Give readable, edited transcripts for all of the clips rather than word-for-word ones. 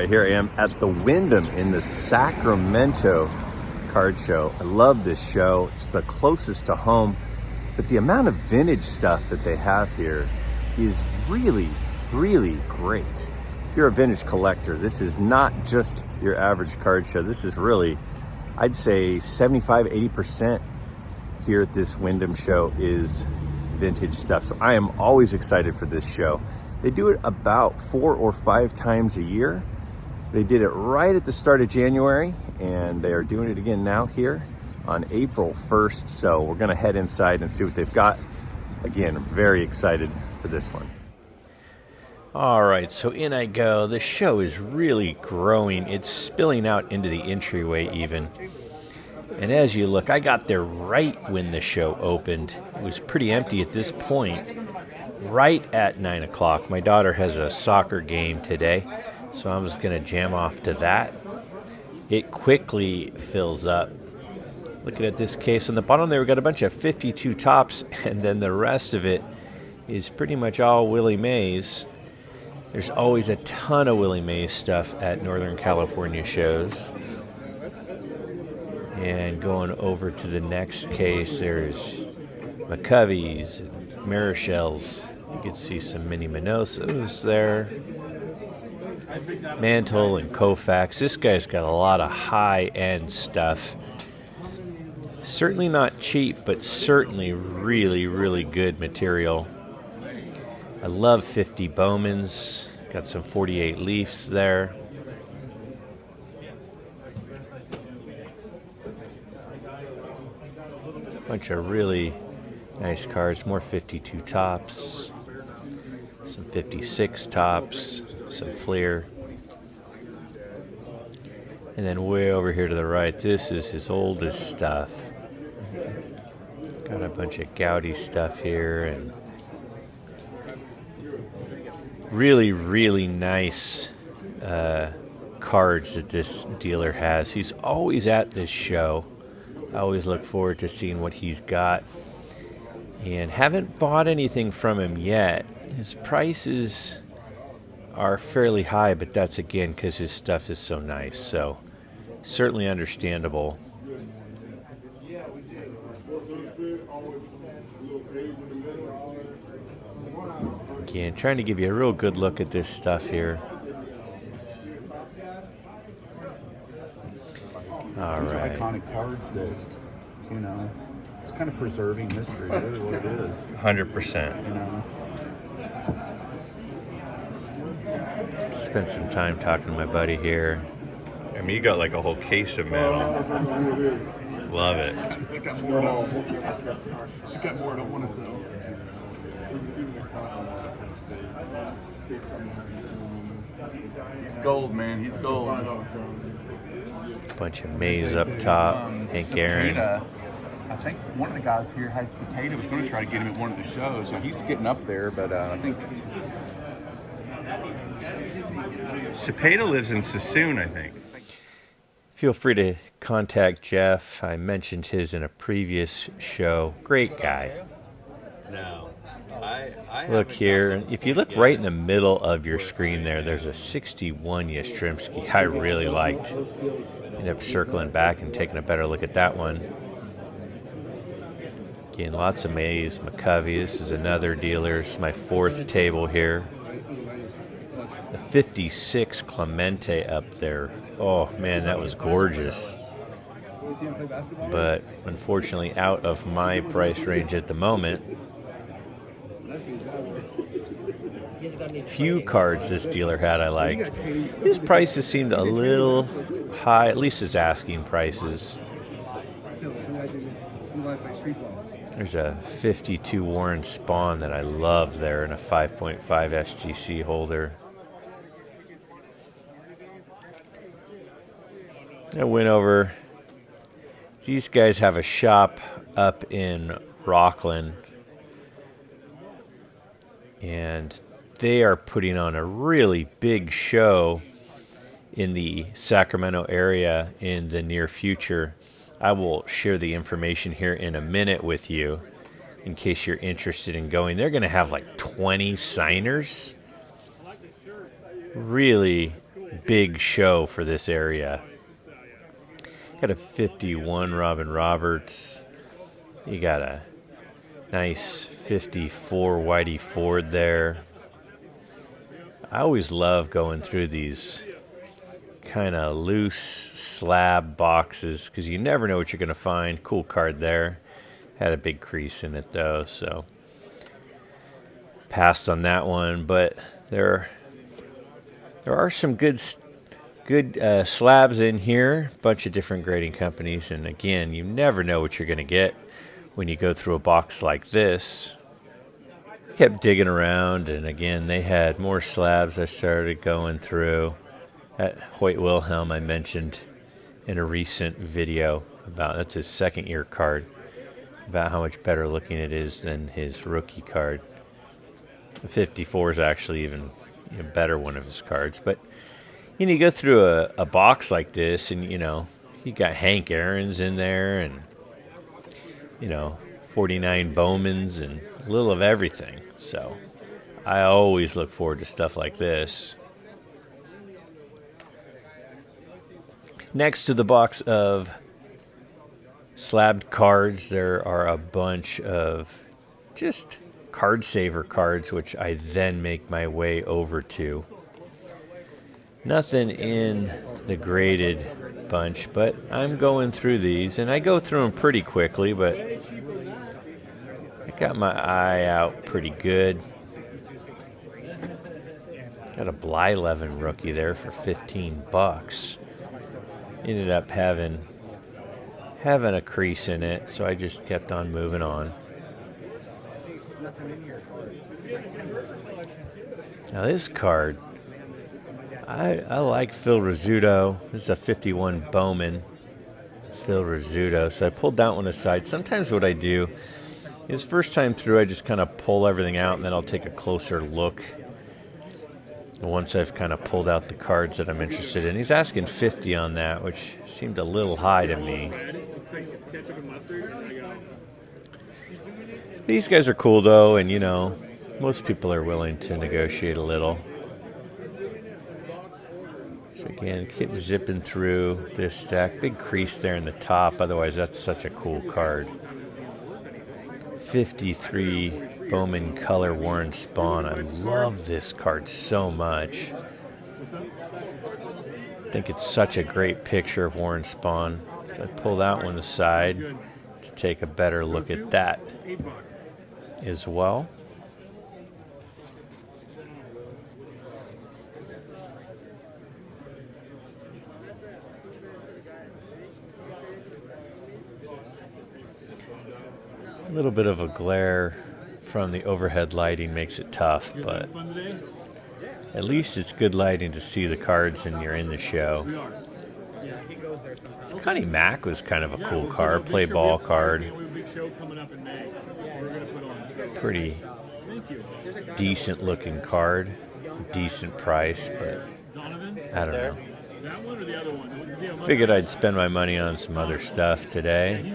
right, here I am at the Wyndham in the Sacramento card show. I love this show. It's the closest to home, but the amount of vintage stuff that they have here is really, really great. If you're a vintage collector, this is not just your average card show. This is really, I'd say 75-80% here at this Wyndham show is vintage stuff. So I am always excited for this show. They do it about 4 or 5 times a year. They did it right at the start of January, and they are doing it again now here on April 1st. So we're gonna head inside and see what they've got. Again, I'm very excited for this one. All right, so in I go. The show is really growing. It's spilling out into the entryway even. And as you look, I got there right when the show opened. It was pretty empty at this point, right at 9 o'clock. My daughter has a soccer game today, so I'm just going to jam off to that. It quickly fills up. Looking at this case on the bottom there, we've got a bunch of 52 tops, and then the rest of it is pretty much all Willie Mays. There's always a ton of Willie Mays stuff at Northern California shows. And going over to the next case, there's McCovey's, Marichel's. You can see some Mini Minosos there. Mantle and Koufax. This guy's got a lot of high-end stuff. Certainly not cheap, but certainly really, really good material. I love 50 Bowmans. Got some 48 Leafs there. Bunch of really nice cards. More 52 tops. Some 56 tops. Some Fleer. And then way over here to the right, this is his oldest stuff. Got a bunch of Gaudy stuff here, and really, really nice cards that this dealer has. He's always at this show. I always look forward to seeing what he's got. And haven't bought anything from him yet. His prices are fairly high, but that's again because his stuff is so nice. So certainly understandable. Again, trying to give you a real good look at this stuff here. All right. These are iconic cards that, you know, it's kind of preserving history, really what it is. 100%. You know. Spent some time talking to my buddy here. I mean, you got like a whole case of them. Love it. I got more. I got more I don't want to sell. He's gold, man. He's gold. Bunch of Mays up top. Hank Aaron. I think one of the guys here had Cicada, was going to try to get him at one of the shows, so he's getting up there, but I think... Cepeda lives in Sassoon, I think. Feel free to contact Jeff. I mentioned his in a previous show. Great guy. No. Look here. If you look right in the middle of your screen there, there's a 61 Yastrzemski I really liked. Ended up circling back and taking a better look at that one. Again, lots of Mays, McCovey. This is another dealer. This is my 4th table here. The 56 Clemente up there. Oh, man, that was gorgeous. But unfortunately out of my price range at the moment. Few cards this dealer had I liked. His prices seemed a little high, at least his asking prices. There's a 52 Warren Spawn that I love there in a 5.5 SGC holder. I went over. These guys have a shop up in Rockland, and they are putting on a really big show in the Sacramento area in the near future. I will share the information here in a minute with you in case you're interested in going. They're going to have like 20 signers. Really, big show for this area. Got a 51 Robin Roberts. You got a nice 54 Whitey Ford there. I always love going through these kind of loose slab boxes because you never know what you're going to find. Cool card there. Had a big crease in it though, so passed on that one. But there are some good slabs in here. Bunch of different grading companies, and again, you never know what you're going to get when you go through a box like this. Kept digging around, and again, they had more slabs I started going through. That Hoyt Wilhelm I mentioned in a recent video about, that's his second year card, about how much better looking it is than his rookie card. The 54 is actually even a better one of his cards. But you know, you go through a box like this, and you know, you got Hank Aaron's in there, and you know, 49 Bowmans, and a little of everything. So I always look forward to stuff like this. Next to the box of slabbed cards, there are a bunch of just card saver cards, which I then make my way over to. Nothing in the graded bunch, but I'm going through these, and I go through them pretty quickly, but I got my eye out pretty good. Got a Blyleven rookie there for $15. Ended up having a crease in it, so I just kept on moving on. Now this card, I like Phil Rizzuto. This is a 51 Bowman, Phil Rizzuto. So I pulled that one aside. Sometimes what I do is first time through, I just kind of pull everything out, and then I'll take a closer look. And once I've kind of pulled out the cards that I'm interested in. He's asking 50 on that, which seemed a little high to me. These guys are cool though, and you know, most people are willing to negotiate a little. So again, keep zipping through this stack. Big crease there in the top, otherwise that's such a cool card. 53 Bowman Color Warren Spahn. I love this card so much. I think it's such a great picture of Warren Spahn. So I pull that one aside to take a better look at that as well. A little bit of a glare from the overhead lighting makes it tough, but at least it's good lighting to see the cards and you're in the show. Scotty Mack was kind of a cool card, play ball card. Pretty decent looking card, decent price, but I don't know. Figured I'd spend my money on some other stuff today.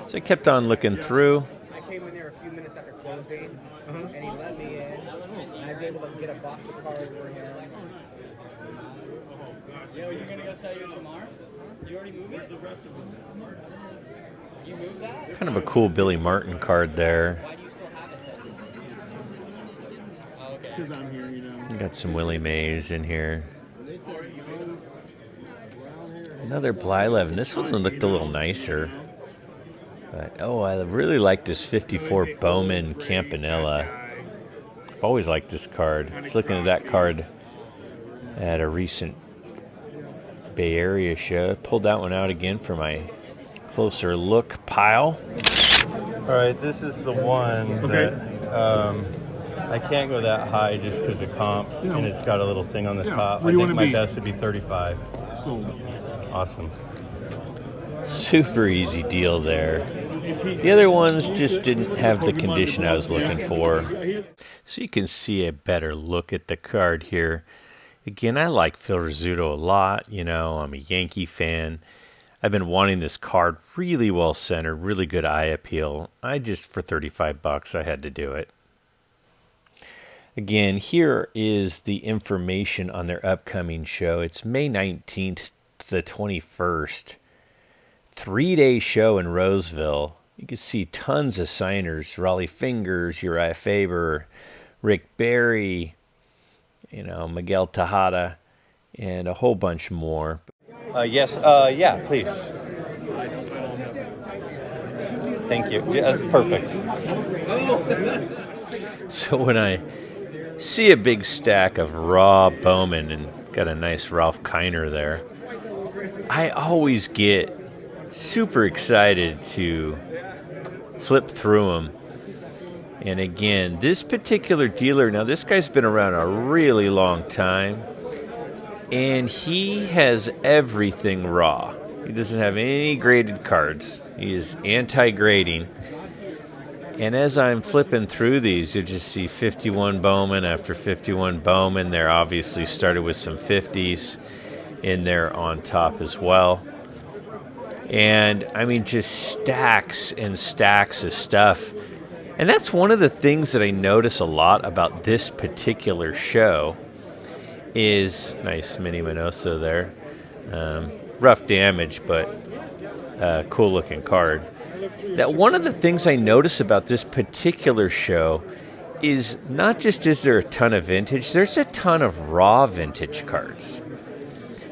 So I kept on looking through. I came in there a few minutes after closing, and he let me in. And I was able to get a box of cards for him. Yo, you're gonna go sell your tomorrow? You already moved it? The rest of them. You moved that? Kind of a cool Billy Martin card there. Why do you still have it then? Oh, okay. Because I'm here, you know. You got some Willie Mays in here. Another Blyleven. This one looked a little nicer. But, oh, I really like this 54 Bowman Campanella. I've always liked this card. I was looking at that card at a recent Bay Area show. Pulled that one out again for my closer look pile. All right, this is the one that I can't go that high just because of comps, and it's got a little thing on the top. I think my best would be 35. Sold. Awesome. Super easy deal there. The other ones just didn't have the condition I was looking for. So you can see a better look at the card here. Again, I like Phil Rizzuto a lot. You know, I'm a Yankee fan. I've been wanting this card, really well centered, really good eye appeal. For $35, I had to do it. Again, here is the information on their upcoming show. It's May 19th to the 21st. 3-day show in Roseville. You can see tons of signers. Raleigh Fingers, Uriah Faber, Rick Barry, Miguel Tejada, and a whole bunch more. Yes, yeah, please. Thank you. Yeah, that's perfect. So when I see a big stack of raw Bowman and got a nice Ralph Kiner there, I always get super excited to flip through them. And again, this particular dealer, now this guy's been around a really long time, and he has everything raw. He doesn't have any graded cards. He is anti-grading. And as I'm flipping through these, you'll just see 51 Bowman after 51 Bowman. They're obviously started with some 50s in there on top as well. And, I mean, just stacks and stacks of stuff. And that's one of the things that I notice a lot about this particular show is, nice mini Minoso there. Rough damage, but cool looking card. That one of the things I notice about this particular show is not just is there a ton of vintage, there's a ton of raw vintage cards.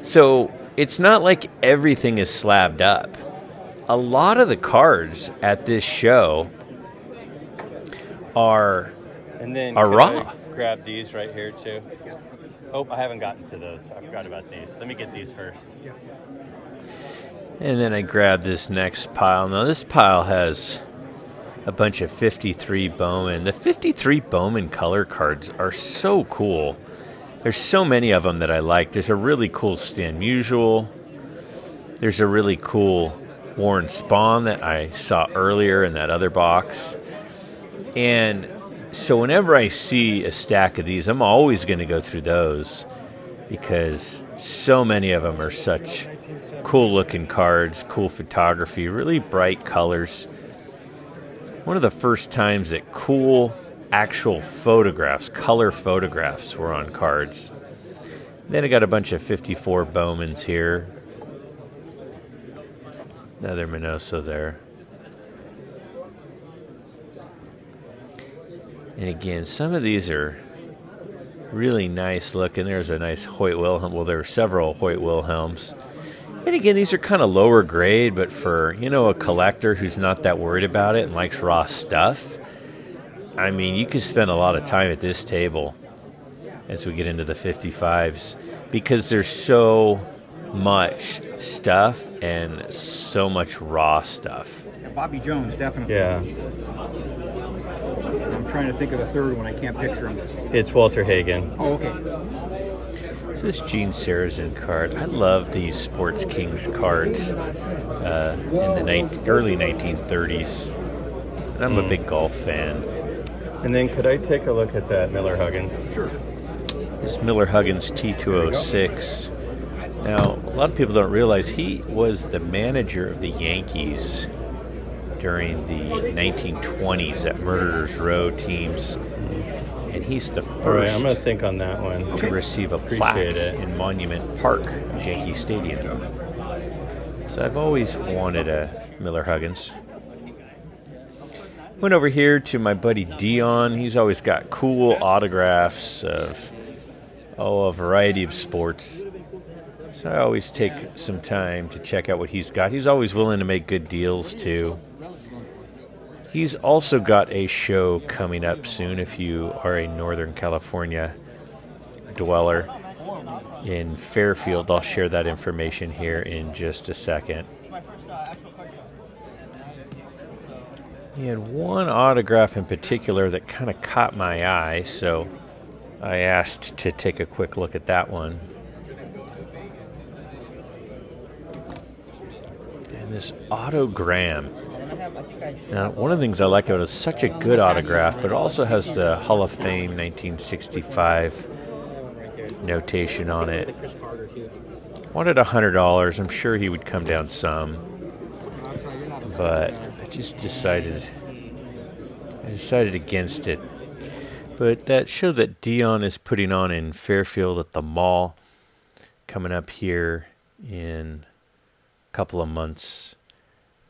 So it's not like everything is slabbed up. A lot of the cards at this show are raw. I grab these right here too. Oh, I haven't gotten to those. I forgot about these. Let me get these first. And then I grab this next pile. Now this pile has a bunch of 53 Bowman. The 53 Bowman color cards are so cool. There's so many of them that I like. There's a really cool Stan Musial. There's a really cool Warren Spahn that I saw earlier in that other box. And so whenever I see a stack of these, I'm always going to go through those because so many of them are such cool looking cards, cool photography, really bright colors. One of the first times that cool actual photographs, color photographs were on cards. Then I got a bunch of 54 Bowmans here. Another Minoso there. And again, some of these are really nice looking. There's a nice Hoyt Wilhelm. Well, there are several Hoyt Wilhelms. And again, these are kind of lower grade, but for, a collector who's not that worried about it and likes raw stuff, I mean, you could spend a lot of time at this table as we get into the 55s because there's so much stuff and so much raw stuff. Yeah, Bobby Jones, definitely. Yeah. I'm trying to think of the third one. I can't picture him. It's Walter Hagen. Oh, okay. So this Gene Sarazen card, I love these Sports Kings cards in the early 1930s. And I'm a big golf fan. And then could I take a look at that Miller Huggins? Sure. This Miller Huggins T206. Now, a lot of people don't realize he was the manager of the Yankees during the 1920s at Murderers Row teams. And he's the first All right, I'm going to think on that one. to receive a plaque in Monument Park, Yankee Stadium. So I've always wanted a Miller Huggins. Went over here to my buddy Dion. He's always got cool autographs of a variety of sports. So I always take some time to check out what he's got. He's always willing to make good deals too. He's also got a show coming up soon if you are a Northern California dweller in Fairfield. I'll share that information here in just a second. He had one autograph in particular that kind of caught my eye, so I asked to take a quick look at that one. And this autogram. Now, one of the things I like about it is such a good autograph, but it also has the Hall of Fame 1965 notation on it. Wanted $100. I'm sure he would come down some, but I just decided against it. But that show that Dion is putting on in Fairfield at the mall, coming up here in a couple of months,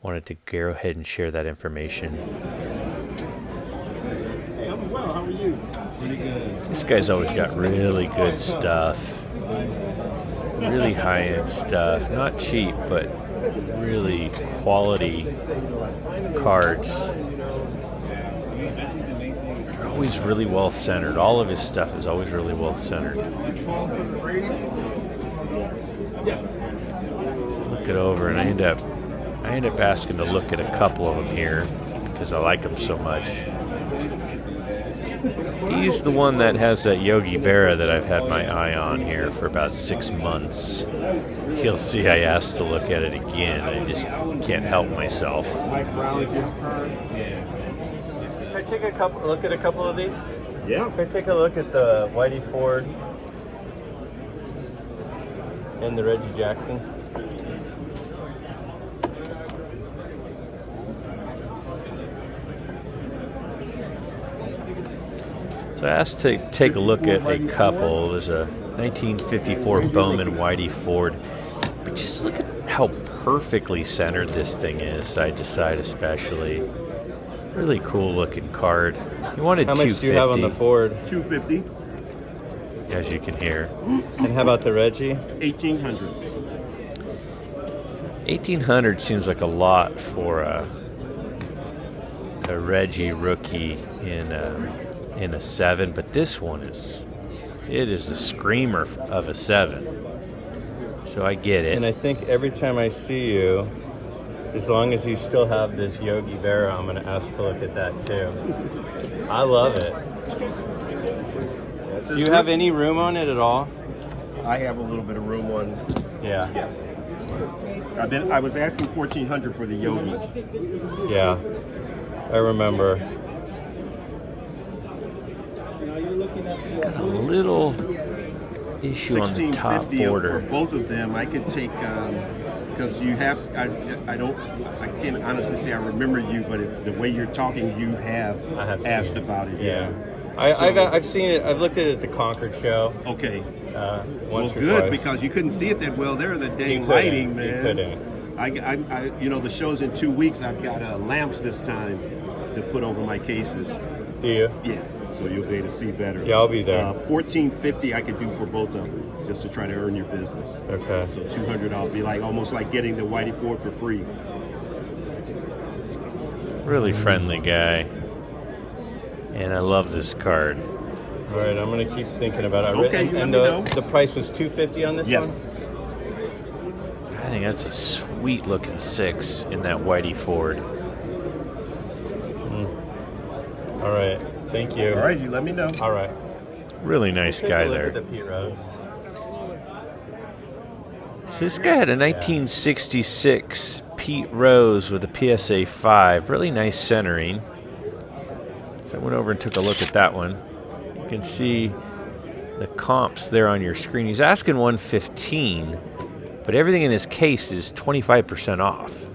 wanted to go ahead and share that information. Hey, I'm well. How are you? Pretty good. This guy's always got really good stuff. Really high-end stuff. Not cheap, but really quality cards. They're always really well centered. All of his stuff is always really well centered. Look it over, and I end up asking to look at a couple of them here because I like them so much. He's the one that has that Yogi Berra that I've had my eye on here for about 6 months. You'll see I asked to look at it again. I just can't help myself. Can I take a look at a couple of these? Yeah. Can I take a look at the Whitey Ford and the Reggie Jackson? So I asked to take a look at a couple. There's a 1954 Bowman Whitey Ford. But just look at how perfectly centered this thing is, side to side especially. Really cool looking card. He wanted $250. How much do you have on the Ford? $250. As you can hear. And how about the Reggie? $1,800. $1,800 seems like a lot for a Reggie rookie in a 7, but this one is a screamer of a 7. So I get it. And I think every time I see you, as long as you still have this Yogi Berra, I'm going to ask to look at that too. I love it. Do you have any room on it at all? I have a little bit of room on. Yeah. I was asking $1,400 for the Yogi. Yeah. I remember. It's got a little issue on the top $1,650 border. for both of them. I could take because you have. I can't honestly say I remember you, but the way you're talking, you have asked about it. Yeah. I've seen it. I've looked at it at the Concord show. Okay. Once or good twice. because you couldn't see it that well there. The dang You couldn't. lighting, man. You couldn't. I the show's in 2 weeks. I've got lamps this time to put over my cases. Do you? Yeah, so you'll be able to see better. Yeah, I'll be there. $1,450 I could do for both of them, just to try to earn your business. Okay. So $200 I'll be almost like getting the Whitey Ford for free. Really friendly guy. And I love this card. All right, I'm going to keep thinking about it. Okay, and let me know. the price was $250 on this Yes. one? I think that's a sweet looking 6 in that Whitey Ford. All right. Thank you. All right, you let me know. All right. Really nice Take guy a look there. at the Pete Rose. So this guy had a 1966 Pete Rose with a PSA 5. Really nice centering. So I went over and took a look at that one. You can see the comps there on your screen. He's asking $115, but everything in his case is 25% off.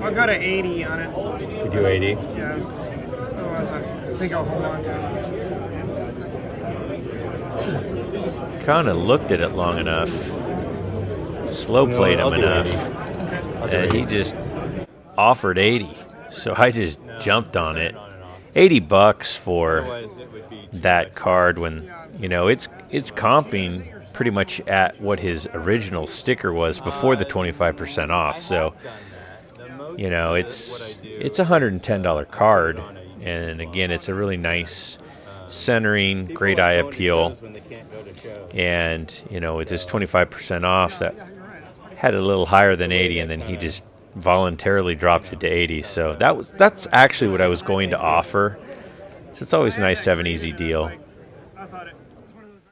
I'll go to 80 on it. You do 80? Yeah. Otherwise, I think I'll hold on to it. Kind of looked at it long enough, slow played I'll him do enough, 80. that he just offered 80. So I just jumped on it. $80 for Otherwise, it would be that card when it's comping pretty much at what his original sticker was before the 25% off. So it's a $110 card, and again, it's a really nice centering, great eye appeal, and with this 25% off, that had a little higher than 80, and then he just voluntarily dropped it to 80. So that's actually what I was going to offer. So it's always nice to have an easy deal.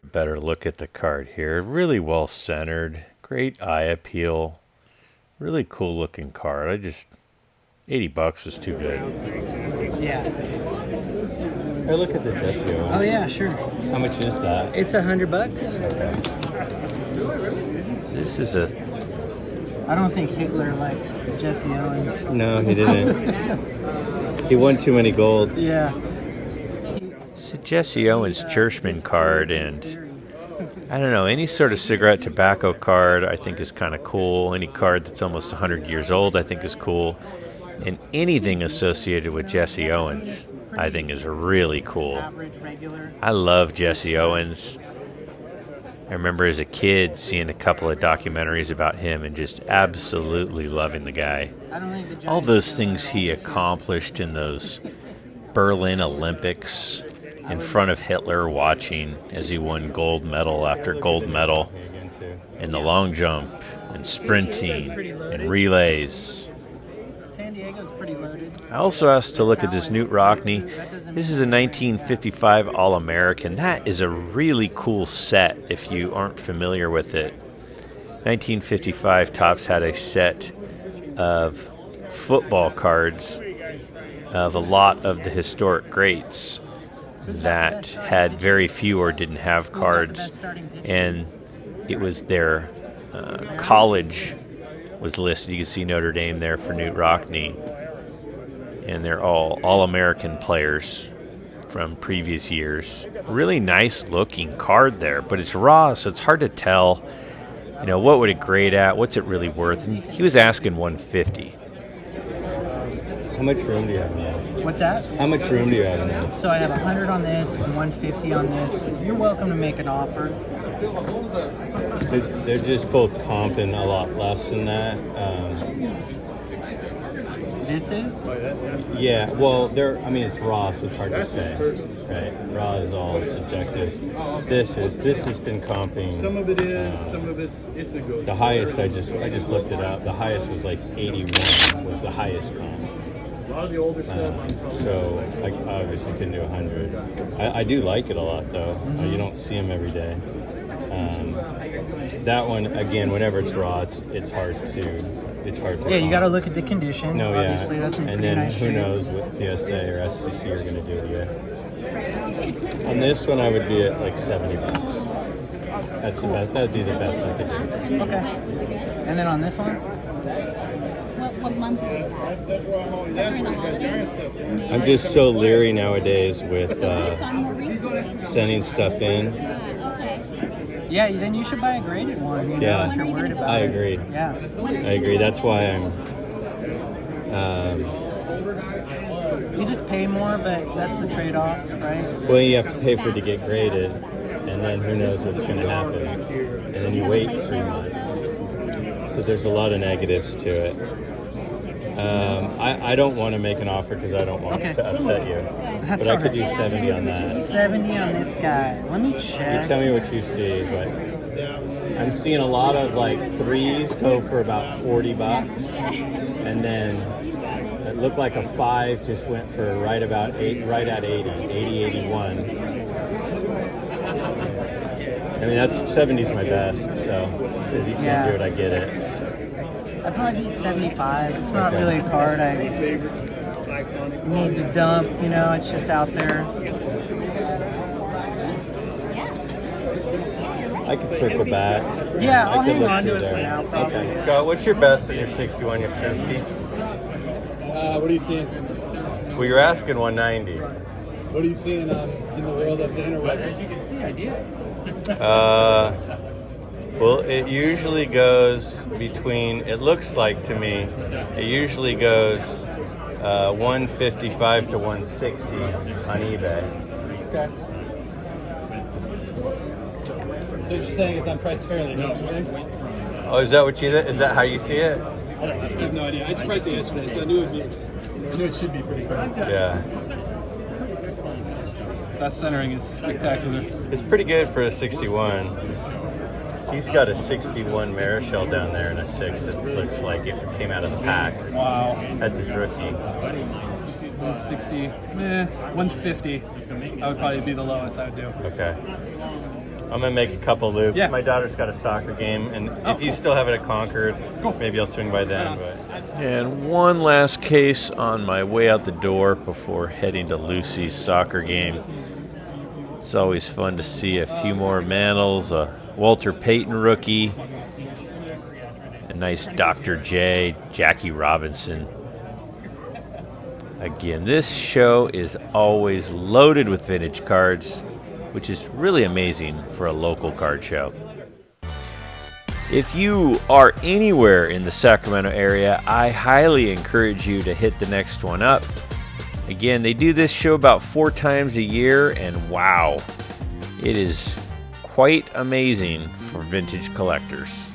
Better look at the card here. Really well centered, great eye appeal, really cool looking card. $80 is too good. Yeah. Hey, look at the Jesio. Oh yeah, sure. How much is that? It's $100. This is a I don't think Hitler liked Jesse Owens. No, he didn't. He won too many golds. Yeah. It's a Jesse Owens Churchman card, and I don't know, any sort of cigarette tobacco card I think is kind of cool. Any card that's almost 100 years old I think is cool. And anything associated with Jesse Owens I think is really cool. I love Jesse Owens. I remember as a kid seeing a couple of documentaries about him and just absolutely loving the guy. All those things he accomplished in those Berlin Olympics in front of Hitler watching as he won gold medal after gold medal in the long jump and sprinting and relays. San Diego's pretty loaded. I also asked to look at this Knute Rockne. This is a 1955 All-American. That is a really cool set if you aren't familiar with it. 1955 Topps had a set of football cards of a lot of the historic greats that had very few or didn't have cards, and it was their college was listed. You can see Notre Dame there for Knute Rockne, and they're all All-American players from previous years. Really nice looking card there, but it's raw, so it's hard to tell, you know, what would it grade at, what's it really worth, and he was asking 150. How much room do you have now? What's that? How much room do you have now? So I have 100 on this and 150 on this. You're welcome to make an offer. They're just both comping a lot less than that. This is? Yeah, well, it's raw, so it's hard to say. Right? Raw is all subjective. This has been comping. Some of it is, some of it's a good. The highest, I just looked it up. The highest was like 81 was the highest comp. A lot of the older stuff. So I obviously couldn't do 100. I do like it a lot though. Mm-hmm. You don't see them every day. That one again, whenever it's raw, it's hard to. Yeah, you got to look at the condition. No, obviously, that's in and pretty then nice who shape. knows what PSA or STC are going to do to you. On this one, I would be at like $70. That's the best. That'd be the best I could do. Okay. And then on this one? What month is that? Is that during the holidays? I'm just so leery nowadays with So we've gone more recently. sending stuff in. Okay. Yeah, then you should buy a graded one. You know, Yeah, if you're worried about I it. agree. Yeah. I agree. That's why I'm. You just pay more, but that's the trade-off, right? Well, you have to pay for it to get graded, and then who knows what's going to happen. And then you wait 3 months. So there's a lot of negatives to it. I don't want to make an offer because I don't want to upset you. That's but I all could right. do 70 on that. 70 on this guy. Let me You check. tell me what you see, but I'm seeing a lot of like threes go for about $40, and then it looked like a 5 just went for right at 80, 81. I mean, that's 70's my best, so if you can't do it, I get it. I'd probably beat 75. It's not Okay. really a card I need to dump, you know, it's just out there. I could circle back. Yeah, I I'll could hang look on to through it for there. now, probably. Okay, Scott, what's your best in your 61 Yastrzemski? What are you seeing? Well, you're asking 190. What are you seeing in the world of the interwebs? Well, it usually goes between, it looks like to me, it usually goes 155 to 160 on eBay. Okay. So you're saying it's on price fairly, huh? Oh, is that what you did? Is that how you see it? I have no idea. I just priced it yesterday, so I knew it should be pretty close. Yeah. That centering is spectacular. It's pretty good for a 61. He's got a 61 Marischal down there and a 6. It looks like it came out of the pack. Wow. That's his rookie. 160, 150. That would probably be the lowest I would do. Okay. I'm going to make a couple loops. Yeah. My daughter's got a soccer game, and if you still have it at Concord, maybe I'll swing by then. But. And one last case on my way out the door before heading to Lucy's soccer game. It's always fun to see a few more Mantles, a Walter Payton rookie, A nice Dr. J, Jackie Robinson. Again, this show is always loaded with vintage cards, which is really amazing for a local card show. If you are anywhere in the Sacramento area, I highly encourage you to hit the next one up. Again, they do this show about 4 times a year, and wow, it is quite amazing for vintage collectors.